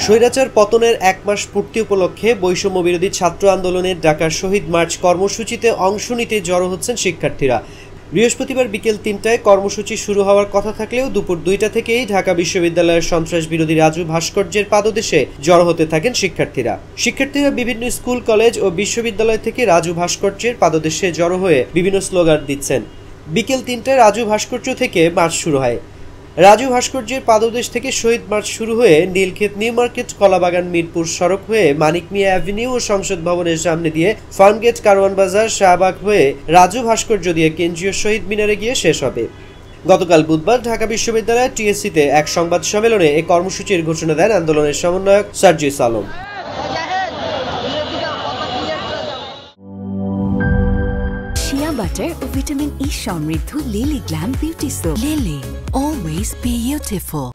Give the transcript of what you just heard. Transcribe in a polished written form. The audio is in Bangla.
স্বৈরাচার পতনের ১ মাস পূর্তি উপলক্ষে বৈষম্য বিরোধী ছাত্র আন্দোলনের ঢাকার শহীদ মার্চ কর্মসূচিতে অংশ নিতে জড়ো হচ্ছেন শিক্ষার্থীরা। বৃহস্পতিবার বিকেল ৩টায় কর্মসূচি শুরু হওয়ার কথা থাকলেও দুপুর ২টা থেকেই ঢাকা বিশ্ববিদ্যালয়ের সন্ত্রাস বিরোধী রাজু ভাস্কর্যের পাদদেশে জড়ো হতে থাকেন শিক্ষার্থীরা বিভিন্ন স্কুল, কলেজ ও বিশ্ববিদ্যালয় থেকে রাজু ভাস্কর্যের পাদদেশে জড়ো হয়ে বিভিন্ন স্লোগান দিচ্ছেন। বিকেল ৩টায় রাজু ভাস্কর্য থেকে মার্চ শুরু হয়। রাজু ভাস্কর্যের পাদদেশ থেকে শহীদ মার্চ শুরু হয়ে নীলক্ষেত, নিউ মার্কেট, কলাবাগান, মিরপুর সড়ক হয়ে মানিক মিয়া অ্যাভিনিউ ও সংসদ ভবনের সামনে দিয়ে ফার্মগেট, কারওয়ান বাজার, শাহবাগ হয়ে রাজু ভাস্কর্য দিয়ে কেন্দ্রীয় শহীদ মিনারে গিয়ে শেষ হবে। গতকাল বুধবার ঢাকা বিশ্ববিদ্যালয়ের টিএসসিতে এক সংবাদ সম্মেলনে এই কর্মসূচির ঘোষণা দেন আন্দোলনের সমন্বয়ক সার্জিস আলম। Shea butter ও ভিটামিন ই সমৃদ্ধ lily glam beauty soap. Lily, always beautiful.